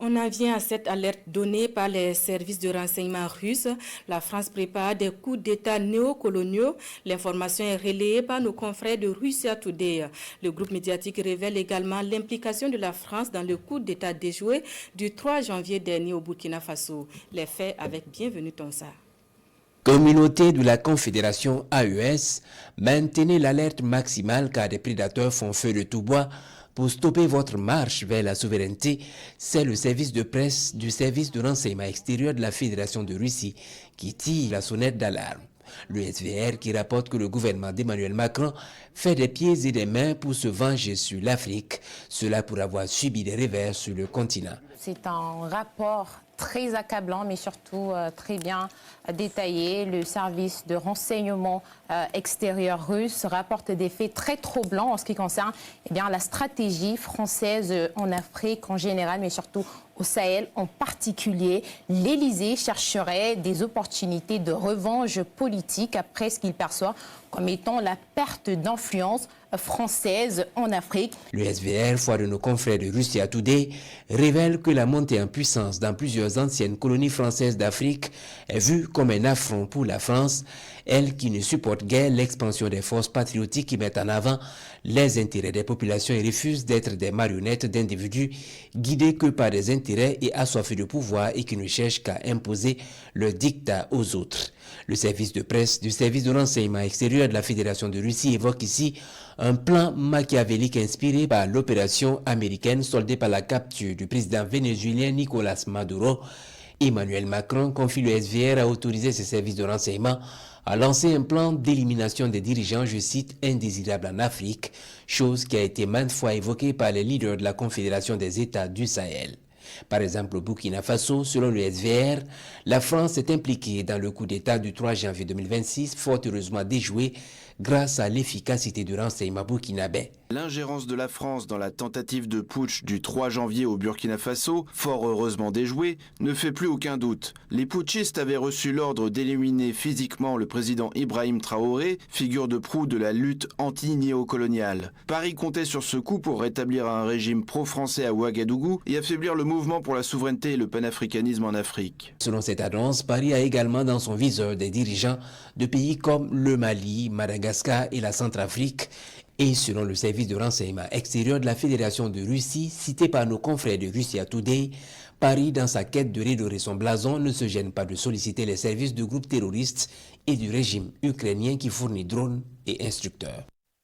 On en vient à cette alerte donnée par les services de renseignement russes. La France prépare des coups d'État néocoloniaux. L'information est relayée par nos confrères de Russia Today. Le groupe médiatique révèle également l'implication de la France dans le coup d'État déjoué du 3 janvier dernier au Burkina Faso. Les faits avec Bienvenue Tonsa. Communauté de la Confédération AES, maintenez l'alerte maximale car des prédateurs font feu de tout bois pour stopper votre marche vers la souveraineté. C'est le service de presse du service de renseignement extérieur de la Fédération de Russie qui tire la sonnette d'alarme. Le SVR qui rapporte que le gouvernement d'Emmanuel Macron fait des pieds et des mains pour se venger sur l'Afrique, cela pour avoir subi des revers sur le continent. C'est un rapport très accablant, mais surtout très bien détaillé. Le service de renseignement extérieur russe rapporte des faits très troublants en ce qui concerne la stratégie française en Afrique en général, mais surtout au Sahel en particulier. L'Élysée chercherait des opportunités de revanche politique après ce qu'il perçoit comme étant la perte d'influence française en Afrique. Le SVR, foi de nos confrères de Russia Today, révèle que la montée en puissance dans plusieurs anciennes colonies françaises d'Afrique est vue comme un affront pour la France, elle qui ne supporte guère l'expansion des forces patriotiques qui mettent en avant les intérêts des populations et refusent d'être des marionnettes d'individus guidés que par des intérêts et assoiffés de pouvoir et qui ne cherchent qu'à imposer leur dictat aux autres. Le service de presse du service de renseignement extérieur de la Fédération de Russie évoque ici un plan machiavélique inspiré par l'opération américaine soldée par la capture du président vénézuélien Nicolas Maduro. Emmanuel Macron confie le SVR à autoriser ses services de renseignement à lancer un plan d'élimination des dirigeants, je cite, indésirables en Afrique, chose qui a été maintes fois évoquée par les leaders de la Confédération des États du Sahel. Par exemple, au Burkina Faso, selon le SVR, la France est impliquée dans le coup d'État du 3 janvier 2026, fort heureusement déjoué grâce à l'efficacité du renseignement burkinabé. L'ingérence de la France dans la tentative de putsch du 3 janvier au Burkina Faso, fort heureusement déjouée, ne fait plus aucun doute. Les putschistes avaient reçu l'ordre d'éliminer physiquement le président Ibrahim Traoré, figure de proue de la lutte anti-néocoloniale. Paris comptait sur ce coup pour rétablir un régime pro-français à Ouagadougou et affaiblir le mouvement pour la souveraineté et le panafricanisme en Afrique. Selon cette annonce, Paris a également dans son viseur des dirigeants de pays comme le Mali, Madagascar et la Centrafrique. Et selon le service de renseignement extérieur de la Fédération de Russie, cité par nos confrères de Russia Today, Paris, dans sa quête de redorer son blason, ne se gêne pas de solliciter les services de groupes terroristes et du régime ukrainien qui fournit drones et instructeurs.